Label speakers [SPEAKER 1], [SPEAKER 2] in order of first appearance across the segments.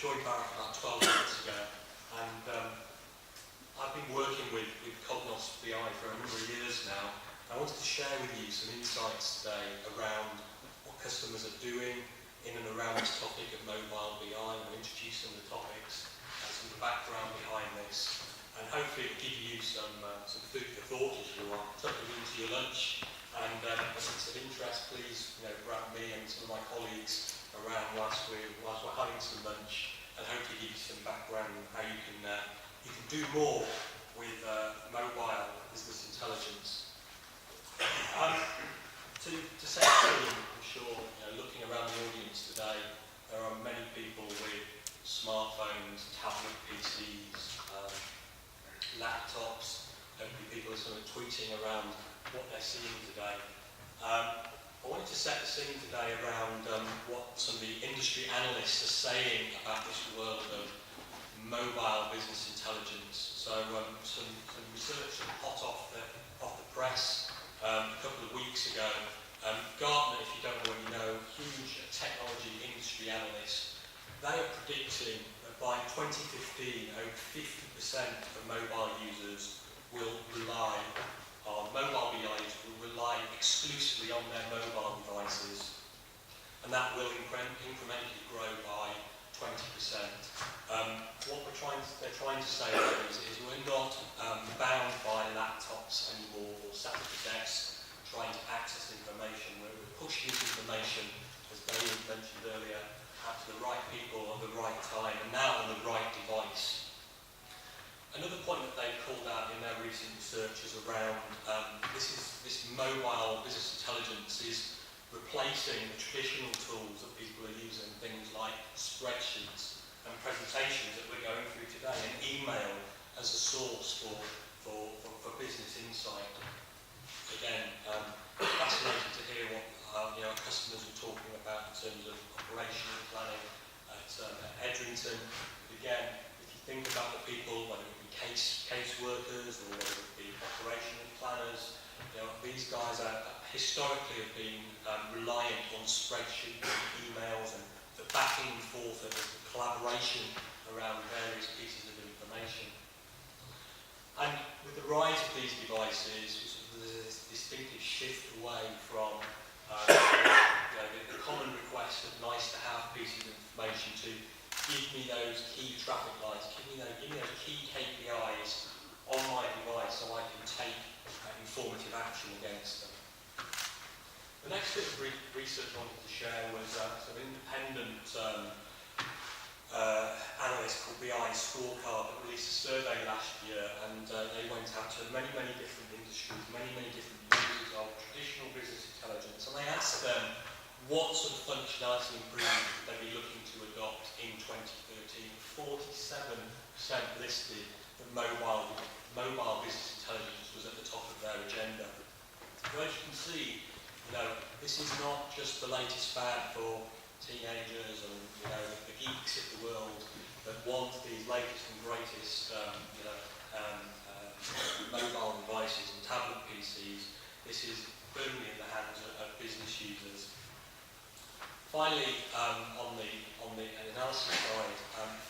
[SPEAKER 1] joined Barrachd about 12 months ago, and I've been working with Cognos BI for a number of years now. I wanted to share with you some insights today around what customers are doing in and around this topic of mobile BI. I'll introduce some of the topics and some of the background behind this, and hopefully it'll give you some food for thought as you are tucking into your lunch. And if it's of interest, please grab me and some of my colleagues around whilst we're having some lunch, and hopefully give you some background on how you can do more with mobile business intelligence. To set the scene, I'm sure, looking around the audience today, there are many people with smartphones, tablet PCs, laptops. Hopefully people are sort of tweeting around what they're seeing today. I wanted to set the scene today around what some of the industry analysts are saying about this world of mobile business intelligence. So some research hot off the press a couple of weeks ago. Gartner, if you don't already know, huge technology industry analyst, they are predicting that by 2015, over 50% of mobile users will rely on mobile BIs, will rely exclusively on their mobile devices, and that will incrementally grow by 20%. What they're trying to say is we're not bound by laptops anymore or sat at the desk trying to access information. We're pushing this information, as David mentioned earlier, out to the right people at the right time and now on the right device. Another point that they've called out in their recent research is around this mobile business intelligence is replacing the traditional tools that people are using, things like spreadsheets and presentations that we're going through today, and email as a source for business insight. Again, fascinating to hear what our customers are talking about in terms of operational planning at Edrington. Again, if you think about the people, whether it be case workers or whether it be operational planners, these guys historically have been reliant on spreadsheets and emails and the backing and forth of the collaboration around various pieces of information. And with the rise of these devices, there's this distinctive shift away from the common request of nice-to-have pieces of information to give me those key traffic lights, give me those key KPIs on my device so I can take informative action against them. The next bit of research I wanted to share was some independent analyst called BI Scorecard that released a survey last year, and they went out to many different industries, many different users of traditional business intelligence, and they asked them what sort of functionality improvement they'd be looking to adopt in 2013. 47% listed that mobile business intelligence was at the top of their agenda. So as you can see, this is not just the latest fad for teenagers and the geeks of the world that want these latest and greatest mobile devices and tablet PCs. This is firmly in the hands of business users. Finally, on the analysis side,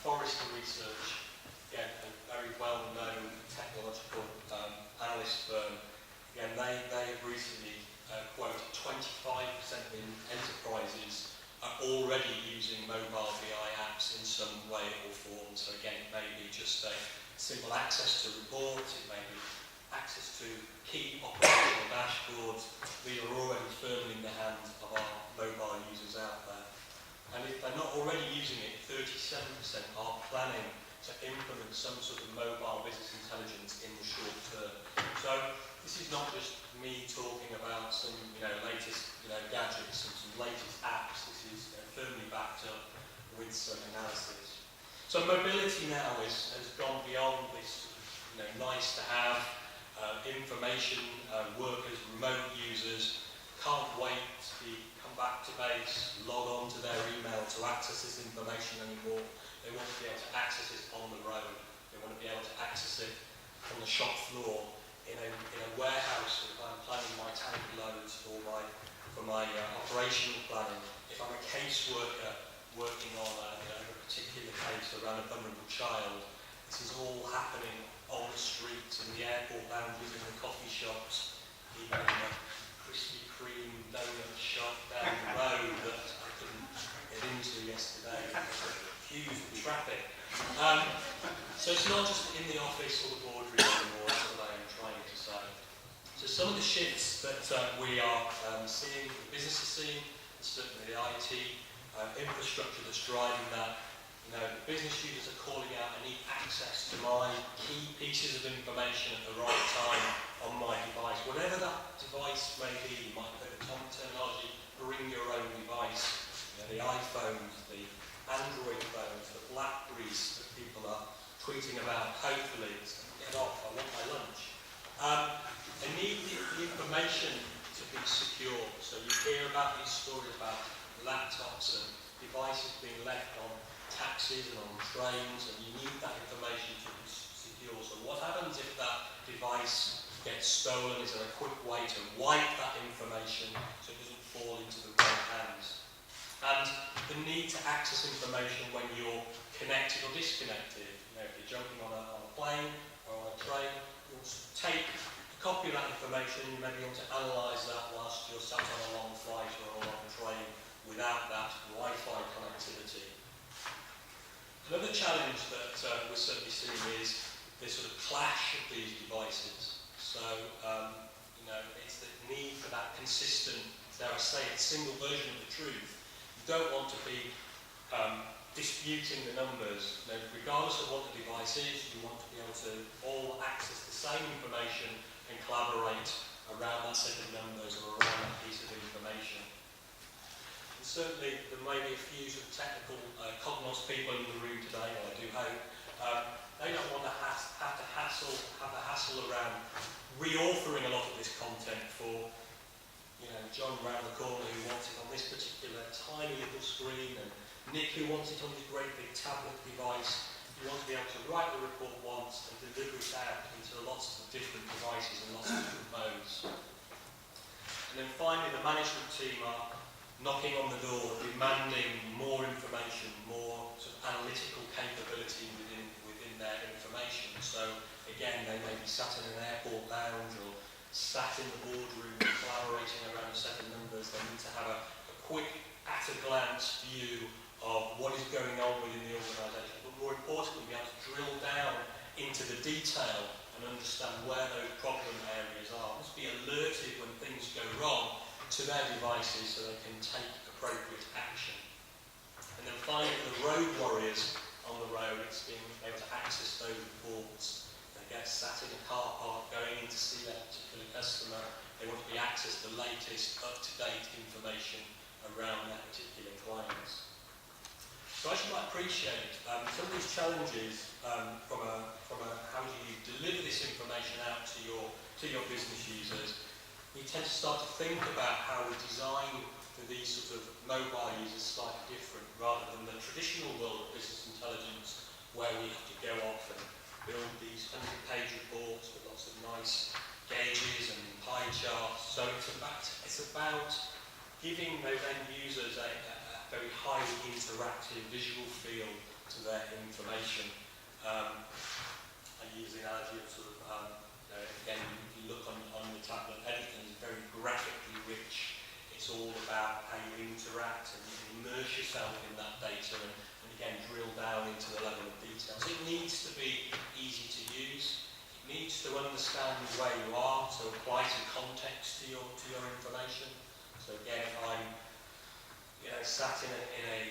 [SPEAKER 1] Forrester Research, again, a very well-known technological analyst firm, again, they have recently quoted 25% of enterprises are already using mobile BI apps in some way or form. So again, it may be just a simple access to reports, it may be access to key operational dashboards. These are already firmly in the hands of our mobile users out there. And if they're not already using it, 37% are planning to implement some sort of mobile business intelligence in the short term. So this is not just me talking about some latest gadgets and some latest apps. This is firmly backed up with some analysis. So mobility now has gone beyond this nice to have information. Workers, remote users can't wait to come back to base, log on to their email to access this information anymore. They want to be able to access it on the road. They want to be able to access it on the shop floor, in a warehouse if I'm planning my tank loads for my operational planning. If I'm a caseworker working on a particular case around a vulnerable child. This is all happening on the streets, in the airport lounges, in the coffee shops, even in the Krispy Kreme donut shop down the road that I couldn't get into yesterday because of queues of traffic. So it's not just in the office or the boardroom anymore, that's what I am trying to say. So some of the shifts that we are seeing, the business is seeing, certainly the IT infrastructure that's driving that. You know, the business users are calling out, I need access to my key pieces of information at the right time on my device. Whatever that device may be, you might put the terminology, bring your own device. You know, the iPhones, the Android phones, the Blackberries that people are tweeting about, hopefully, it's going to get off, I want my lunch. I need the information to be secure. So you hear about these stories about laptops and devices being left on taxis and on trains, and you need that information to be secure. So what happens if that device gets stolen? Is there a quick way to wipe that information so it doesn't fall into the wrong hands? And the need to access information when you're connected or disconnected. You know, if you're jumping on a plane or on a train, you want to take a copy of that information. You maybe want to analyse that whilst you're sat on a long flight or a long train without that Wi-Fi connectivity. Another challenge that we're certainly seeing is this sort of clash of these devices. So, you know, it's the need for that consistent, dare I say it, single version of the truth. You don't want to be disputing the numbers. You know, regardless of what the device is, you want to be able to all access the same information and collaborate around that set of numbers or around that piece of information. And certainly, there may be a few sort of technical cognos people in the room today, I do hope. They don't want to have the hassle around reauthoring a lot of this content for, you know, John round the corner who wants it on this particular tiny little screen, and Nick who wants it on his great big tablet device. You want to be able to write the report once and deliver it out into lots of different devices and lots of different modes. And then finally, the management team are knocking on the door, demanding more information, more sort of analytical capability within their information. So again, they may be sat in an airport lounge or sat in the boardroom collaborating around a set of numbers. They need to have a quick, at-a-glance view of what is going on within the organisation, but more importantly, be able to drill down into the detail and understand where those problem areas are. Must be alerted when things go wrong to their devices so they can take appropriate action. And then finally, the road warriors on the road, it's being able to access those reports. They get sat in a car park going in to see that particular customer. They want to be accessed the latest up-to-date information around that particular client. So as you might appreciate, some of these challenges from a how do you deliver this information out to your business users, we tend to start to think about how we design for these sort of mobile users slightly different, rather than the traditional world of business intelligence, where we have to go off and build these 100-page reports with lots of nice gauges and pie charts. So it's about giving those end users a very highly interactive visual feel to their information. I use the analogy of sort of, again, if you look on the tablet, everything is very graphically rich. It's all about how you interact and you immerse yourself in that data and again, drill down into the level of detail. So it needs to be easy to use. It needs to understand where you are, so apply some context to your information. So again, if I'm sat in an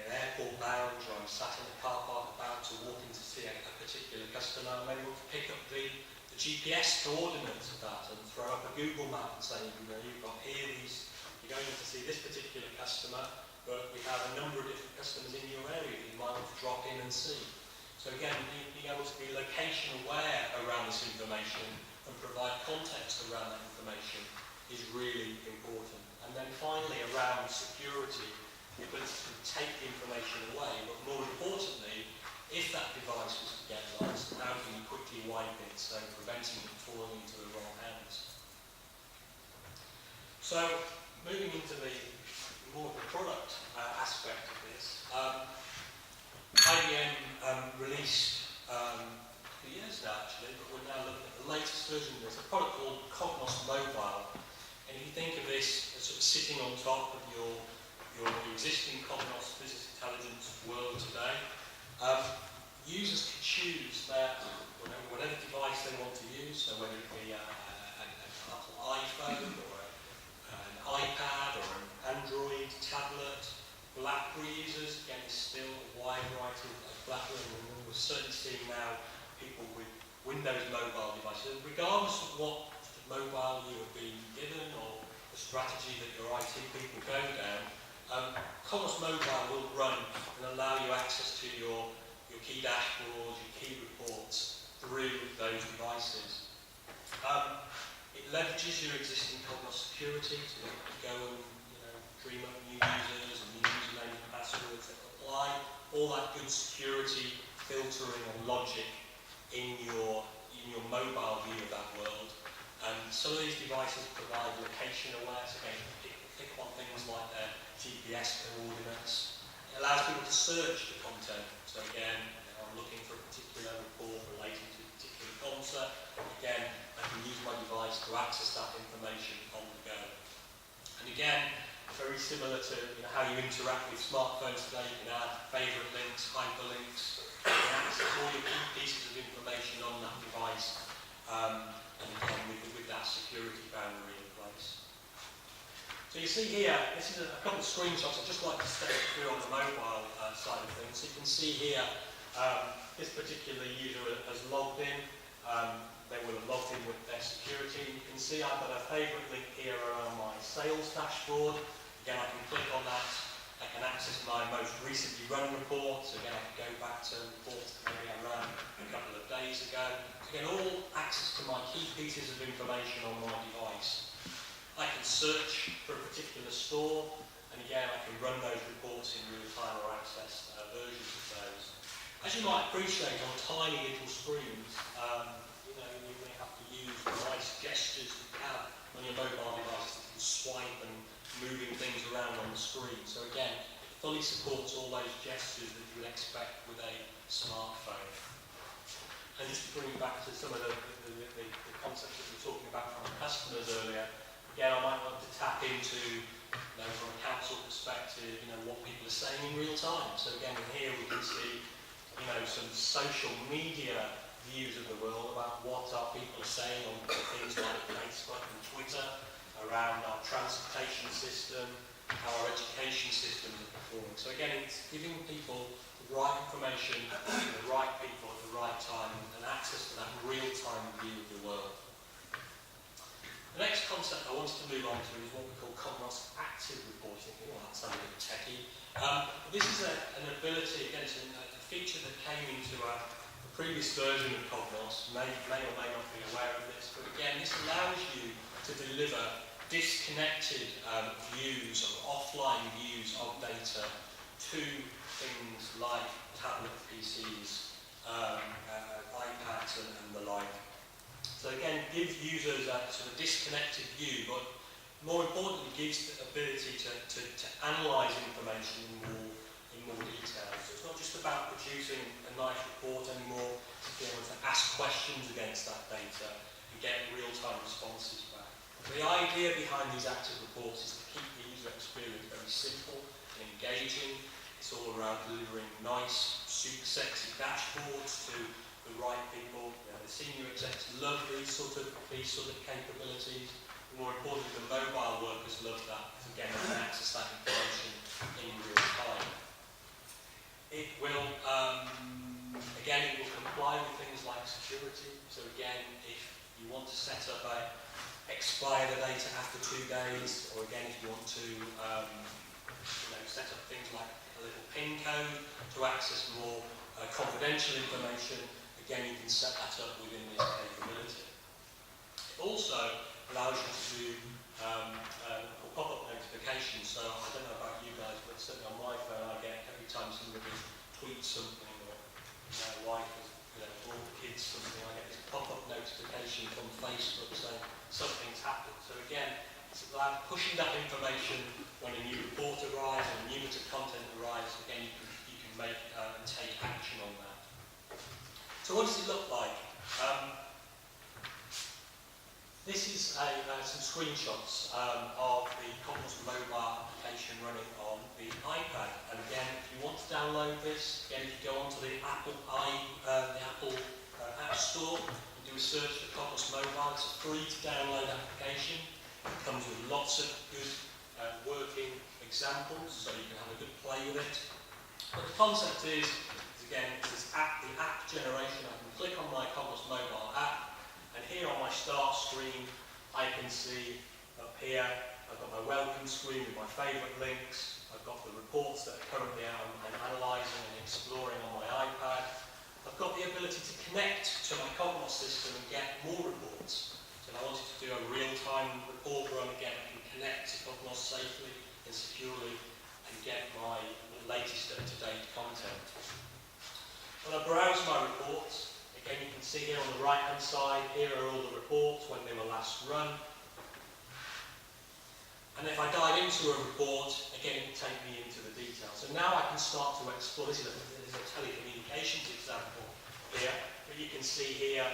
[SPEAKER 1] airport lounge, or I'm sat in a car park about to walk in to see a particular customer, I may want to pick up the GPS coordinates of that and throw up a Google map and say, you've got here these, you're going in to see this particular customer, but we have a number of different customers in your area that you might want to drop in and see. So again, being able to be location aware around this information and provide context around that information is really important. And then finally, around security, the ability to take the information away, but more importantly, if that device was to get lost, how can you quickly wipe it, so preventing it falling into the wrong hands. So, moving into the more of the product aspect of this, sitting on top of your existing Cognos business intelligence world today. Users can choose whatever device they want to use, so whether it be an Apple iPhone or an iPad or an Android tablet. BlackBerry users, again, there's still a wide variety of BlackBerry, and we're certainly seeing now people with Windows mobile devices, regardless of what mobile you are being given or the strategy that your IT people go down. Cognos Mobile will run and allow you access to your key dashboards, your key reports through those devices. It leverages your existing Cognos security to go and dream up new users and new username and passwords that apply all that good security filtering and logic in your mobile view of that world. Some of these devices provide location awareness. Again, pick on things like their GPS coordinates. It allows people to search the content. So again, I'm looking for a particular report relating to a particular concert. Again, I can use my device to access that information on the go. And again, very similar to how you interact with smartphones today. You can add favourite links, hyperlinks. You can access all your key pieces of information on that device. And again, with that security boundary in place. So you see here, this is a couple of screenshots I'd just like to step through on the mobile side of things. So you can see here, this particular user has logged in. They will have logged in with their security. You can see I've got a favourite link here around my sales dashboard. Again, I can click on that. I can access my most recently run reports. Again, I can go back to reports that maybe I ran a couple of days ago. Again, all access to my key pieces of information on my device. I can search for a particular store, and again, I can run those reports in real time or access versions of those. As you might appreciate, on tiny little screens, you may have to use the nice gestures that you have on your mobile device that can swipe and moving things around on the screen. So again, it fully supports all those gestures that you would expect with a smartphone. And just to bring you back to some of the concepts that we were talking about from the customers earlier, again, I might want to tap into, from a council perspective, what people are saying in real time. So again, here we can see, some social media views of the world about what our people are saying on things like Facebook and Twitter, around our transportation system, how our education systems are performing. So again, it's giving people the right information to the right people at the right time and access to that real-time view of the world. The next concept I wanted to move on to is what we call Cognos Active Reporting. Oh, that sounds a bit techy. This is an ability, again, it's a feature that came into a previous version of Cognos. May or may not be aware of this, but again, this allows you to deliver disconnected views or offline views of data to things like tablet PCs, iPads and the like. So again, gives users a sort of disconnected view, but more importantly, gives the ability to analyse information in more detail. So it's not just about producing a nice report anymore, to be able to ask questions against that data and get real-time responses back. The idea behind these active reports is to keep the user experience very simple and engaging. It's all around delivering nice, super sexy dashboards to the right people. The senior execs love these sort of capabilities. More importantly, the mobile workers love that, because again, they can access that information in real time. It will, it will comply with things like security. So again, if you want to set up expire the data after 2 days, or again, if you want to set up things like a little PIN code to access more confidential information, again, you can set that up within this capability. It also allows you to do pop-up notifications. So I don't know about you guys, but certainly on my phone, I get every time somebody tweets something, or my wife has brought the kids something, I get this pop-up notification from Facebook saying something's happened. So again, it's about pushing that information when a new report arrives or a new bit of content arrives. Again, you can make and take action on that. So what does it look like? This is some screenshots of the Cognos mobile application running on the iPad. And again, if you want to download this, again, if you go onto the Apple App Store and do a search for Cognos mobile, it's a free to download application. It comes with lots of good working examples, so you can have a good play with it. But the concept is again, it's the app generation. I can click on my Cognos mobile app, and here on my start screen, I can see up here, I've got my welcome screen with my favourite links. I've got the reports that are currently out and analysing and exploring on my iPad. I've got the ability to connect to my Cognos system and get more reports. So if I wanted to do a real-time report run, again, I can connect to Cognos safely and securely and get my latest up-to-date content. When I browse my reports, again you can see here on the right hand side, here are all the reports when they were last run. And if I dive into a report, again it will take me into the details. So now I can start to explore, this is a telecommunications example here, but you can see here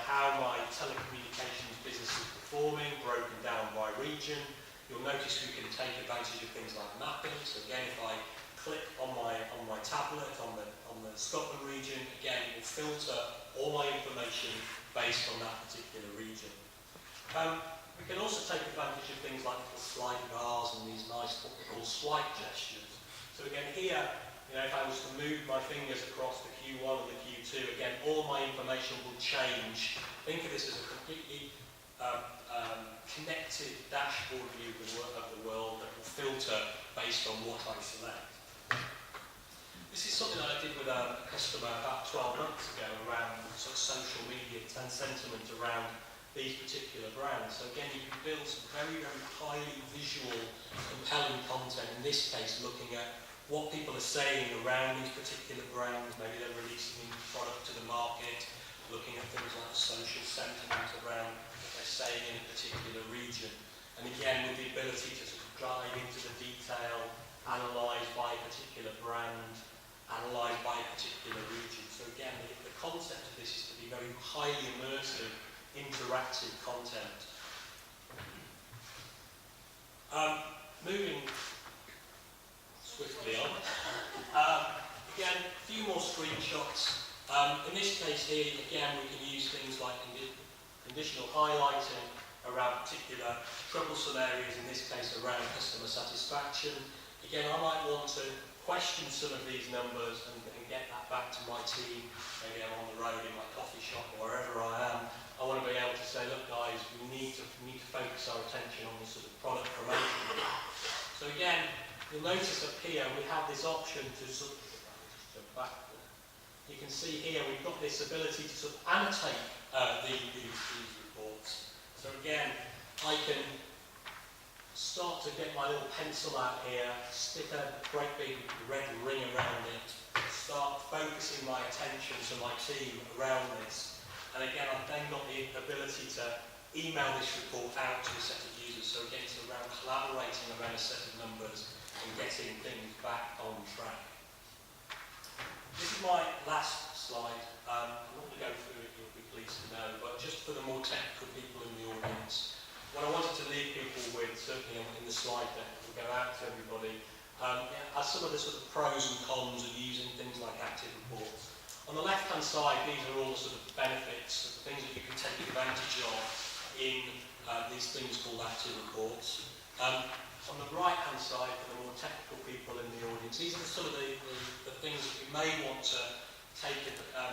[SPEAKER 1] how my telecommunications business is performing, broken down by region. You'll notice we can take advantage of things like mapping. So again, if I click on my tablet on the Scotland region, again it will filter all my information based on that particular region. We can also take advantage of things like little slide bars and these nice what we call swipe gestures. So again here, if I was to move my fingers across the Q1 and the Q2, again all my information will change. Think of this as a completely connected dashboard view of the world that will filter based on what I select. This is something that I did with a customer about 12 months ago around sort of social media and sentiment around these particular brands. So again, you can build some very, very highly visual, compelling content, in this case looking at what people are saying around these particular brands. Maybe they're releasing a new product to the market, looking at things like social sentiment around what they're saying in a particular region. And again, with the ability to sort of dive into the detail, analyse by a particular brand, analysed by a particular region. So again, the concept of this is to be very highly immersive, interactive content. Moving swiftly on. Again, a few more screenshots. In this case here, again, we can use things like conditional highlighting around particular troublesome areas, in this case around customer satisfaction. Again, I might want to question some of these numbers and get that back to my team. Maybe I'm on the road in my coffee shop or wherever I am. I want to be able to say, look guys, we need to focus our attention on this sort of product promotion. So again, you'll notice up here we have this option to sort of jump backward. You can see here we've got this ability to sort of annotate these reports. So again, I can start to get my little pencil out here, stick a great big red ring around it, start focusing my attention to my team around this. And again, I've then got the ability to email this report out to a set of users. So again, it's around collaborating around a set of numbers and getting things back on track. This is my last slide. I'm not going to go through it, you'll be pleased to know, but just for the more technical people in the audience, what I wanted to leave people with, certainly in the slide deck that will go out to everybody, are some of the sort of pros and cons of using things like active reports. On the left-hand side, these are all the sort of benefits, the things that you can take advantage of in these things called active reports. On the right-hand side, for the more technical people in the audience, these are some of the things that you may want to take,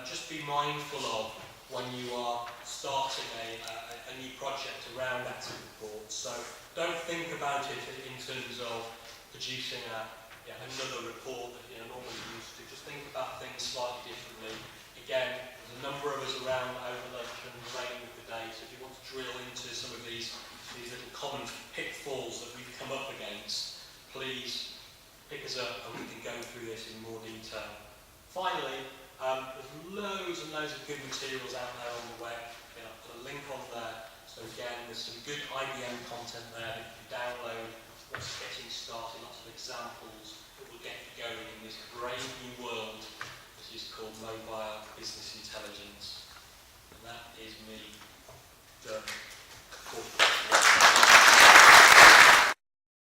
[SPEAKER 1] just be mindful of when you are starting a new project around active reports. So don't think about it in terms of producing another report that you're normally used to. Just think about things slightly differently. Again, there's a number of us around over lunch and the remaining of the day, so if you want to drill into some of these little common pitfalls that we've come up against, please pick us up and we can go through this in more detail. Finally, there's loads and loads of good materials out there on the web. I've put a link on there. So again, there's some good IBM content there that you can download. Lots of getting started, lots of examples that will